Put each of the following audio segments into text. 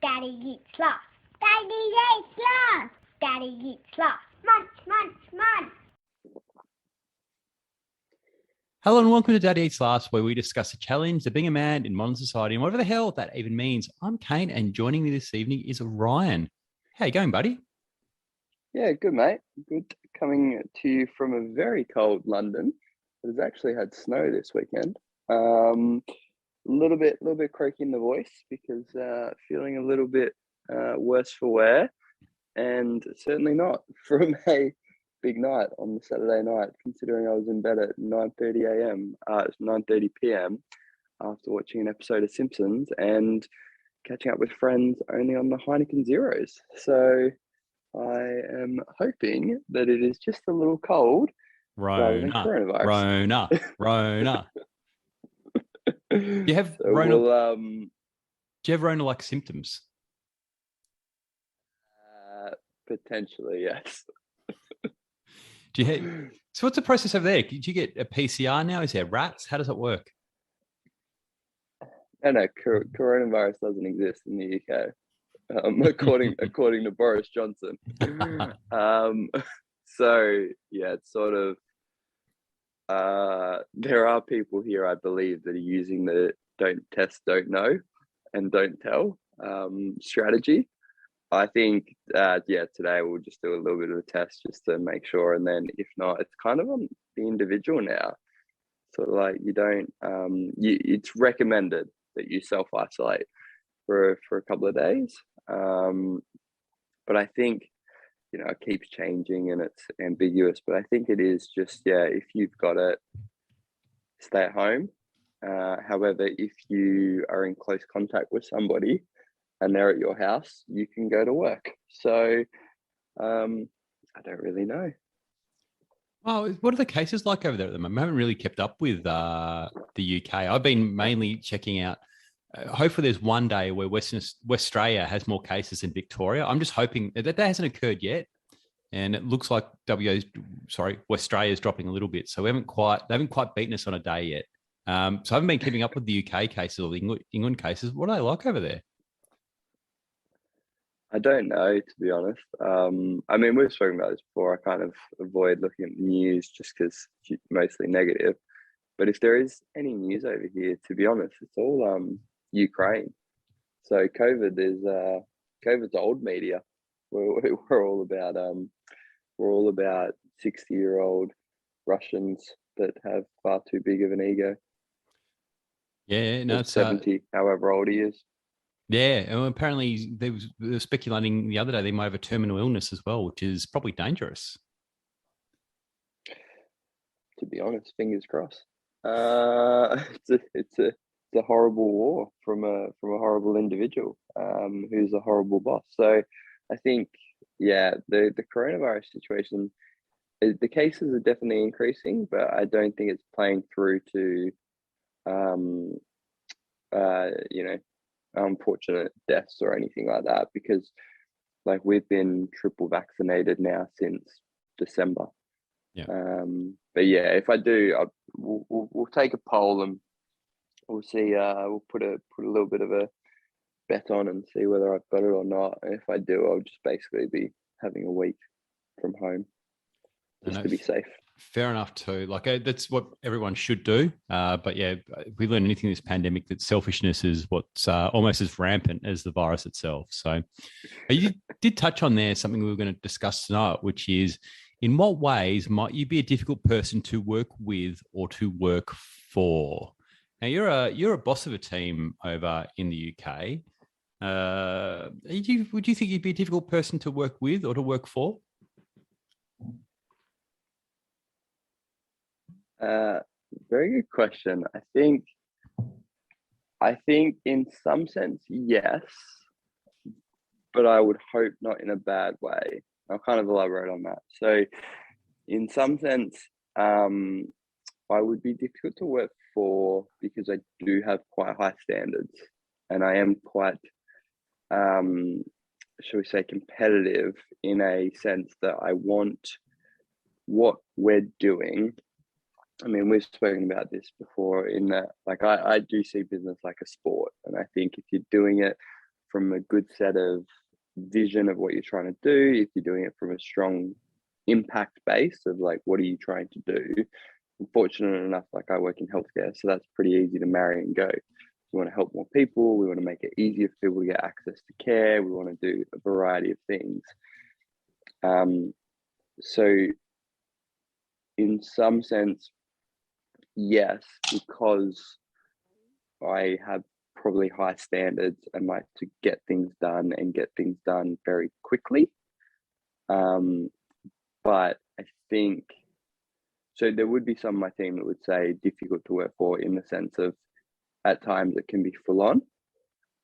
Daddy eats lots. Daddy eats lots. Daddy eats lots. Munch, munch, munch. Hello and welcome to Daddy Eats Last, where we discuss the challenge of being a man in modern society and whatever the hell that even means. I'm Kane, and joining me this evening is Ryan. How you going, buddy? Yeah, good, mate. Good coming to you from a very cold London. It has actually had snow this weekend. A little bit croaky in the voice because feeling a little bit worse for wear, and certainly not from a big night on the Saturday night, considering I was in bed at 9:30 p.m. after watching an episode of Simpsons and catching up with friends only on the Heineken Zeros. So I am hoping that it is just a little cold rather than coronavirus. Rona. Do you have So Rona? Do you have Rona-like symptoms? Potentially, yes. So what's the process over there? Did you get a PCR now? Is there rats? How does it work? No, coronavirus doesn't exist in the UK, according to Boris Johnson. So yeah, it's sort of there are people here, I believe, that are using the don't test, don't know, and don't tell strategy. I think today we'll just do a little bit of a test just to make sure, and then if not, it's kind of on the individual now. So like you don't it's recommended that you self-isolate for a couple of days. But I think, it keeps changing and it's ambiguous, but I think it is just, if you've got it, stay at home. However, if you are in close contact with somebody and they're at your house, you can go to work. So I don't really know. Oh, what are the cases like over there at the moment? I haven't really kept up with the UK. I've been mainly checking out. Hopefully, there's one day where West Australia has more cases than Victoria. I'm just hoping that hasn't occurred yet, and it looks like West Australia is dropping a little bit. So they haven't quite beaten us on a day yet. So I haven't been keeping up with the UK cases or the England cases. What are they like over there? I don't know, to be honest. I mean, we've spoken about this before. I kind of avoid looking at the news just because it's mostly negative. But if there is any news over here, to be honest, it's all Ukraine. So COVID's old media. We're all about 60-year-old Russians that have far too big of an ego. Yeah, no, it's 70, however old he is. Yeah, and apparently they were speculating the other day they might have a terminal illness as well, which is probably dangerous. To be honest, fingers crossed. It's a horrible war from a horrible individual who's a horrible boss. So I think, the coronavirus situation, the cases are definitely increasing, but I don't think it's playing through to unfortunate deaths or anything like that, because like we've been triple vaccinated now since December. Yeah. But yeah, if I do, we'll take a poll and we'll see. We'll put a little bit of a bet on and see whether I've got it or not. And if I do, I'll just basically be having a week from home just to be safe. Fair enough too. Like that's what everyone should do. But yeah, if we learn anything in this pandemic, that selfishness is what's almost as rampant as the virus itself. So you did touch on there something we were going to discuss tonight, which is in what ways might you be a difficult person to work with or to work for? Now you're a boss of a team over in the UK. Would you think you'd be a difficult person to work with or to work for? Very good question. I think in some sense, yes, but I would hope not in a bad way. I'll kind of elaborate on that. So in some sense, I would be difficult to work for because I do have quite high standards and I am quite, shall we say, competitive in a sense that I want what we're doing. I mean, we've spoken about this before in that, like, I do see business like a sport. And I think if you're doing it from a good set of vision of what you're trying to do, if you're doing it from a strong impact base of like, what are you trying to do? I'm fortunate enough, like I work in healthcare, so that's pretty easy to marry and go. We want to help more people. We want to make it easier for people to get access to care. We want to do a variety of things. So in some sense, yes, because I have probably high standards and like to get things done and get things done very quickly. But I think, so there would be some of my team that would say difficult to work for, in the sense of at times it can be full on.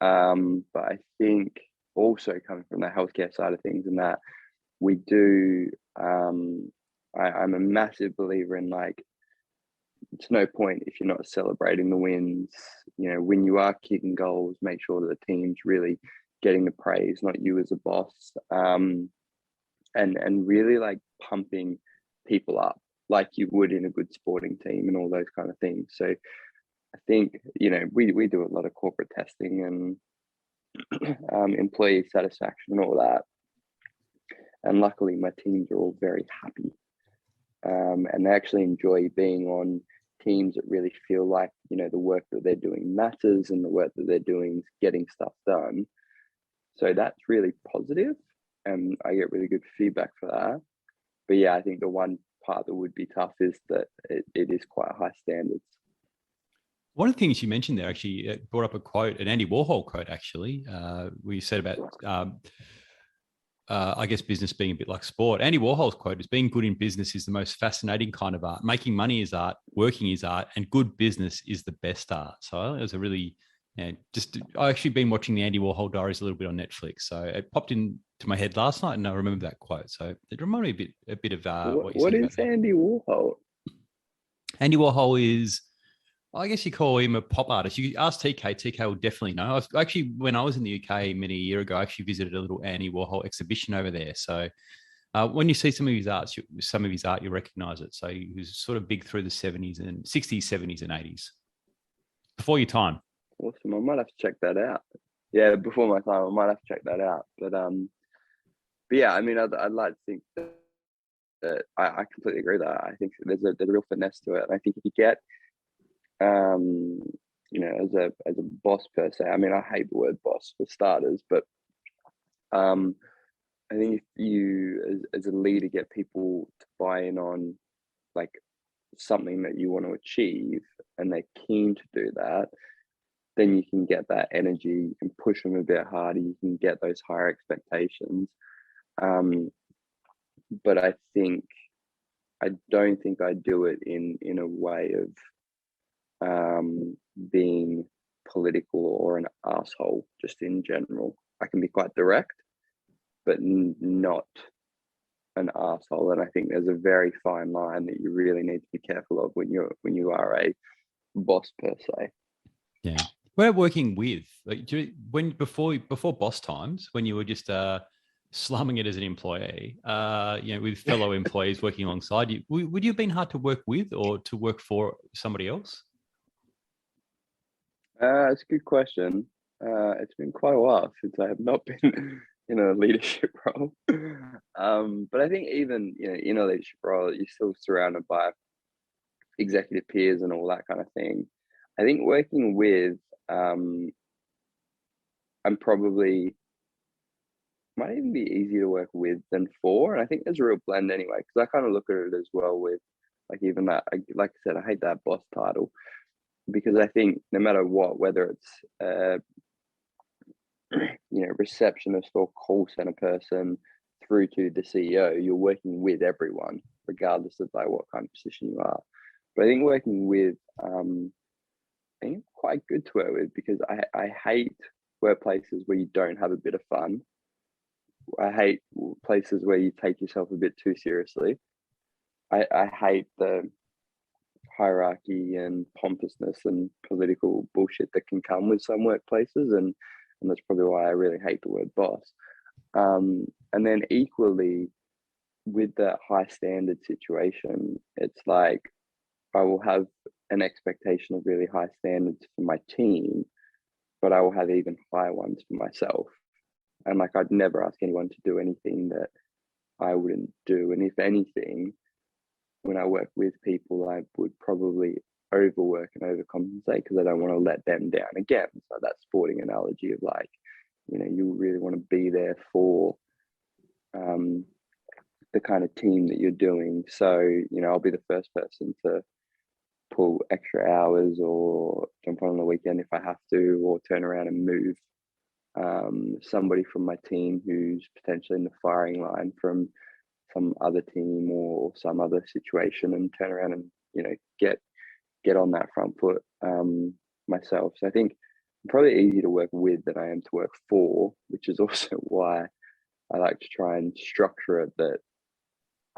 But I think also coming from the healthcare side of things, and that we do, I'm a massive believer in like, it's no point if you're not celebrating the wins. You know, when you are kicking goals, make sure that the team's really getting the praise, not you as a boss. And really like pumping people up like you would in a good sporting team and all those kind of things. So I think, you know, we do a lot of corporate testing and employee satisfaction and all that. And luckily my teams are all very happy. And they actually enjoy being on teams that really feel like, you know, the work that they're doing matters and the work that they're doing is getting stuff done. So that's really positive, and I get really good feedback for that. But yeah, I think the one part that would be tough is that it is quite high standards. One of the things you mentioned there actually brought up a quote, an Andy Warhol quote, actually. We said about, I guess, business being a bit like sport. Andy Warhol's quote is, being good in business is the most fascinating kind of art. Making money is art, working is art, and good business is the best art. So it was a really, I actually been watching the Andy Warhol Diaries a little bit on Netflix. So it popped into my head last night and I remember that quote. So it reminded me a bit of what you said. What is Andy Warhol? Andy Warhol is, I guess you call him a pop artist. You ask TK, TK will definitely know. Actually, when I was in the UK many a year ago, I actually visited a little Andy Warhol exhibition over there. So when you see some of his art, you recognize it. So he was sort of big through the 70s and 60s, 70s and 80s. Before your time. Awesome. I might have to check that out. Yeah, before my time, I might have to check that out. But yeah, I mean, I'd like to think that I completely agree with that. I think there's a real finesse to it. And I think if you get, you know, as a boss per se, I mean, I hate the word boss for starters, but I think if you as a leader get people to buy in on like something that you want to achieve and they're keen to do that, then you can get that energy, you can push them a bit harder, you can get those higher expectations. But I don't think I do it in a way of being political or an asshole just in general. I can be quite direct, but not an asshole. And I think there's a very fine line that you really need to be careful of when you are a boss per se. Yeah. We're working with, like, before boss times, when you were just slumming it as an employee, you know, with fellow employees working alongside you, would you have been hard to work with or to work for somebody else? It's a good question. It's been quite a while since I have not been in a leadership role. But I think even, you know, in a leadership role, you're still surrounded by executive peers and all that kind of thing. I think working with, I'm probably might even be easier to work with than for. And I think there's a real blend anyway, because I kind of look at it as well with like even that, like I said, I hate that boss title, because I think no matter what, whether it's you know, receptionist or call center person through to the CEO, you're working with everyone, regardless of like what kind of position you are. But I think working with, I think quite good to work with, because I hate workplaces where you don't have a bit of fun. I hate places where you take yourself a bit too seriously. I hate the hierarchy and pompousness and political bullshit that can come with some workplaces, and that's probably why I really hate the word boss. And then equally with that high standard situation, it's like I will have an expectation of really high standards for my team, but I will have even higher ones for myself. And like, I'd never ask anyone to do anything that I wouldn't do. And if anything, when I work with people, I would probably overwork and overcompensate because I don't want to let them down again. So that sporting analogy of like, you know, you really want to be there for the kind of team that you're doing. So, you know, I'll be the first person to pull extra hours or jump on the weekend if I have to, or turn around and move somebody from my team who's potentially in the firing line from some other team or some other situation, and turn around and, you know, get on that front foot myself. So I think I'm probably easier to work with than I am to work for, which is also why I like to try and structure it that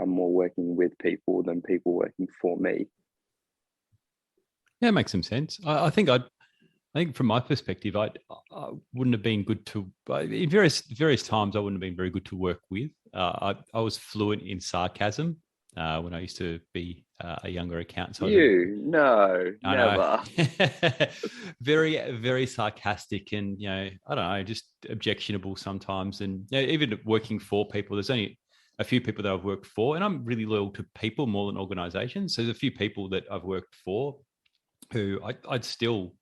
I'm more working with people than people working for me. Yeah, it makes some sense. I think from my perspective, I wouldn't have been good to in various times. I wouldn't have been very good to work with. I was fluent in sarcasm when I used to be a younger accountant. So No, I never. know. Very, very sarcastic, and you know, I don't know, just objectionable sometimes. And you know, even working for people, there's only a few people that I've worked for, and I'm really loyal to people more than organizations. So there's a few people that I've worked for who I'd still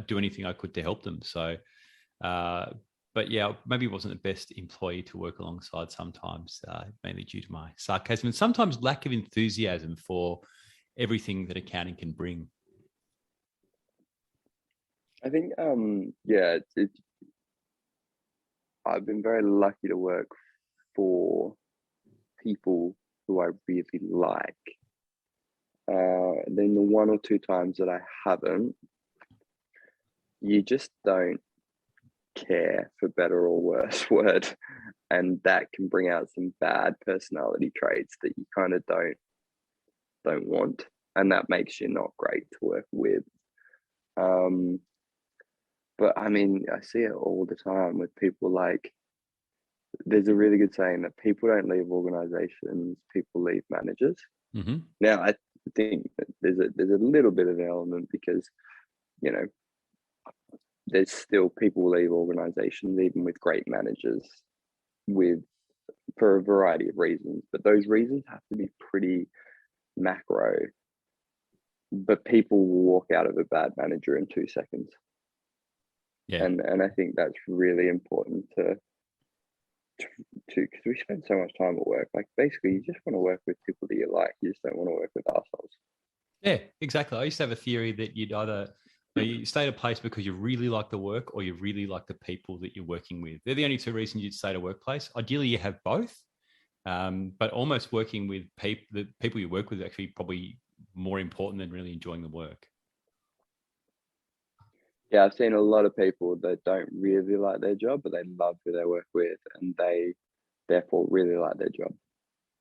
do anything I could to help them. So, but yeah, maybe wasn't the best employee to work alongside sometimes, mainly due to my sarcasm and sometimes lack of enthusiasm for everything that accounting can bring. I think, yeah, I've been very lucky to work for people who I really like. Then the one or two times that I haven't, you just don't care, for better or worse word, and that can bring out some bad personality traits that you kind of don't want, and that makes you not great to work with. But I mean, I see it all the time with people. Like, there's a really good saying that people don't leave organizations, people leave managers. Mm-hmm. Now, I think that there's a little bit of an element because, you know, there's still people leave organizations even with great managers with for a variety of reasons, but those reasons have to be pretty macro. But people will walk out of a bad manager in 2 seconds. Yeah. And I think that's really important to because we spend so much time at work. Like, basically, you just want to work with people that you like. You just don't want to work with assholes. Yeah, exactly. I used to have a theory that you'd either you stay at a place because you really like the work or you really like the people that you're working with. They're the only two reasons you'd stay at a workplace. Ideally, you have both, but almost working with the people you work with is actually probably more important than really enjoying the work. Yeah, I've seen a lot of people that don't really like their job, but they love who they work with, and they therefore really like their job.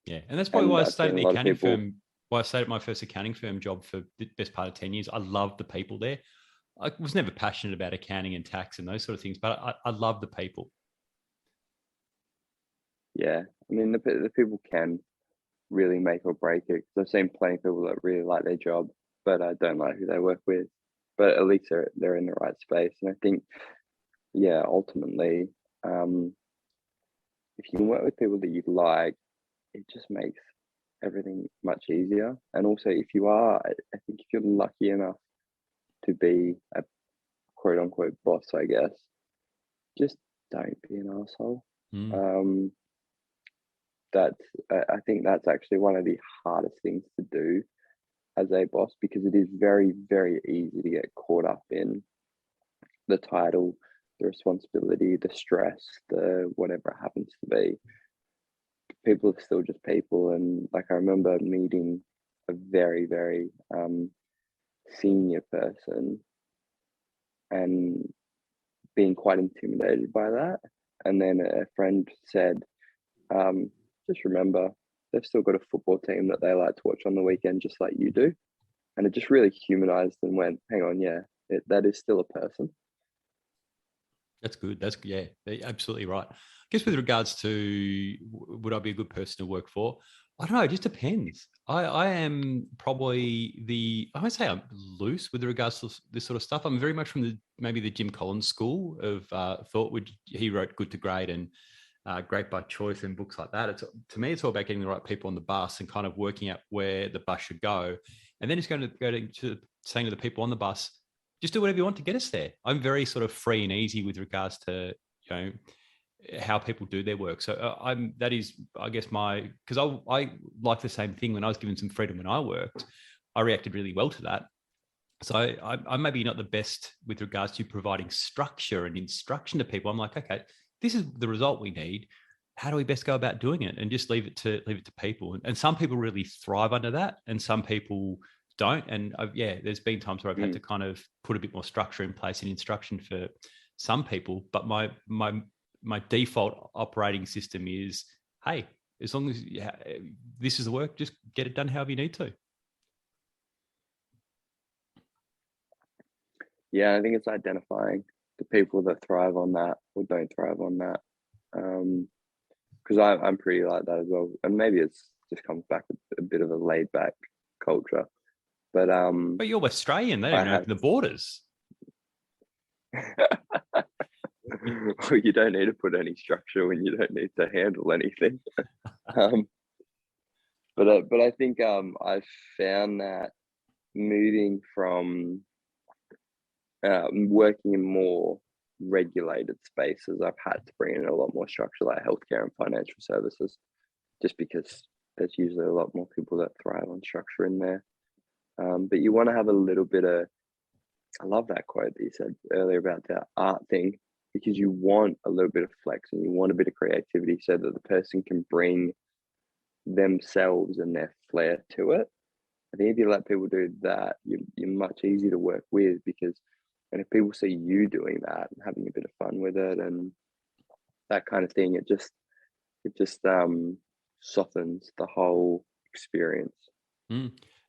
Yeah, and that's probably why I I've stayed seen at a the lot of accounting people. firm. Why I stayed at my first accounting firm job for the best part of 10 years. I loved the people there. I was never passionate about accounting and tax and those sort of things, but I love the people. Yeah, I mean, the people can really make or break it. Because I've seen plenty of people that really like their job, but I don't like who they work with. But at least they're in the right space, and I think, yeah, ultimately, if you can work with people that you like, it just makes everything much easier. And also, if you are, I think if you're lucky enough to be a quote unquote boss, I guess, just don't be an asshole. Mm. That's I think that's actually one of the hardest things to do as a boss, because it is very, very easy to get caught up in the title, the responsibility, the stress, the whatever it happens to be. People are still just people, and like, I remember meeting a very, very senior person and being quite intimidated by that. And then a friend said, just remember, they've still got a football team that they like to watch on the weekend, just like you do. And it just really humanized and went, hang on, yeah, that is still a person. That's good. Yeah, absolutely right. I guess with regards to would I be a good person to work for? I don't know. It just depends. I am probably I would say I'm loose with regards to this sort of stuff. I'm very much from maybe the Jim Collins school of thought, which he wrote Good to Great and Great by Choice and books like that. To me, it's all about getting the right people on the bus and kind of working out where the bus should go. And then it's going to go to saying to the people on the bus, just do whatever you want to get us there. I'm very sort of free and easy with regards to, how people do their work. So that is, I guess, because I like the same thing. When I was given some freedom when I worked, I reacted really well to that. So I'm maybe not the best with regards to providing structure and instruction to people. I'm like, okay, this is the result we need. How do we best go about doing it? And just leave it to people. And some people really thrive under that, and some people don't. And there's been times where I've had to kind of put a bit more structure in place and instruction for some people. But my default operating system is, hey, as long as this is the work, just get it done however you need to. Yeah, I think it's identifying the people that thrive on that or don't thrive on that. Because I'm pretty like that as well. And maybe it's just comes back with a bit of a laid back culture. But you're Australian, they don't open the borders. Well, you don't need to put any structure when you don't need to handle anything. But I think I've found that moving from working in more regulated spaces, I've had to bring in a lot more structure, like healthcare and financial services, just because there's usually a lot more people that thrive on structure in there. But you want to have a little bit of, I love that quote that you said earlier about the art thing, because you want a little bit of flex and you want a bit of creativity so that the person can bring themselves and their flair to it. I think if you let people do that, you're much easier to work with, and if people see you doing that and having a bit of fun with it and that kind of thing, it just softens the whole experience.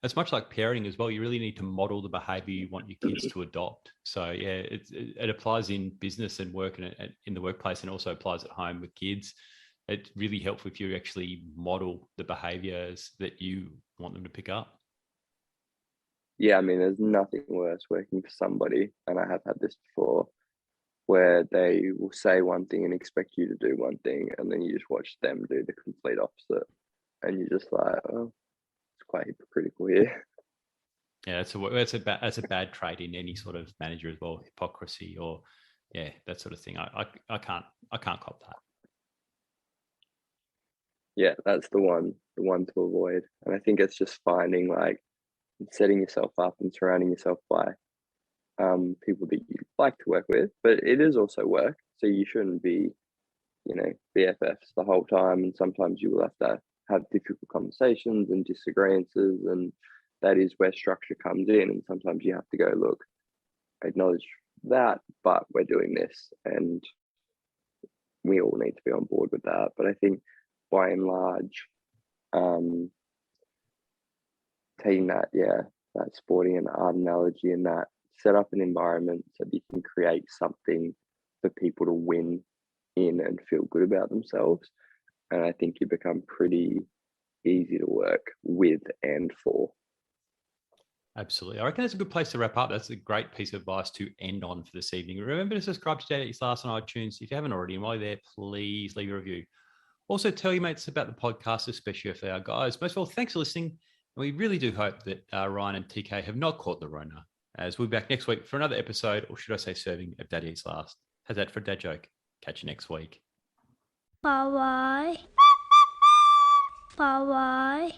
It's much like parenting as well. You really need to model the behavior you want your kids to adopt. So yeah, it applies in business and work and in the workplace, and also applies at home with kids. It really helps if you actually model the behaviors that you want them to pick up. Yeah, I mean, there's nothing worse working for somebody, and I have had this before, where they will say one thing and expect you to do one thing, and then you just watch them do the complete opposite, and you're just like, oh, it's quite hypocritical here. Yeah, that's a bad trait in any sort of manager as well. Hypocrisy, or that sort of thing. I can't cop that. Yeah, that's the one to avoid, and I think it's just finding, like, setting yourself up and surrounding yourself by people that you like to work with, but it is also work, so you shouldn't be, BFFs the whole time, and sometimes you will have to have difficult conversations and disagreements, and that is where structure comes in, and sometimes you have to go, look, I acknowledge that, but we're doing this, and we all need to be on board with that. But I think by and large, taking that sporting and art analogy, and that set up an environment so that you can create something for people to win in and feel good about themselves. And I think you become pretty easy to work with and for. Absolutely. I reckon that's a good place to wrap up. That's a great piece of advice to end on for this evening. Remember to subscribe to Dad Eats Last on iTunes. If you haven't already, and while you're there, please leave a review. Also, tell your mates about the podcast, especially if they are guys. Most of all, thanks for listening. And we really do hope that Ryan and TK have not caught the Rona, as we'll be back next week for another episode, or should I say serving, of Dad Eats Last. How's that for a dad joke? Catch you next week. Bye-bye. Bye-bye.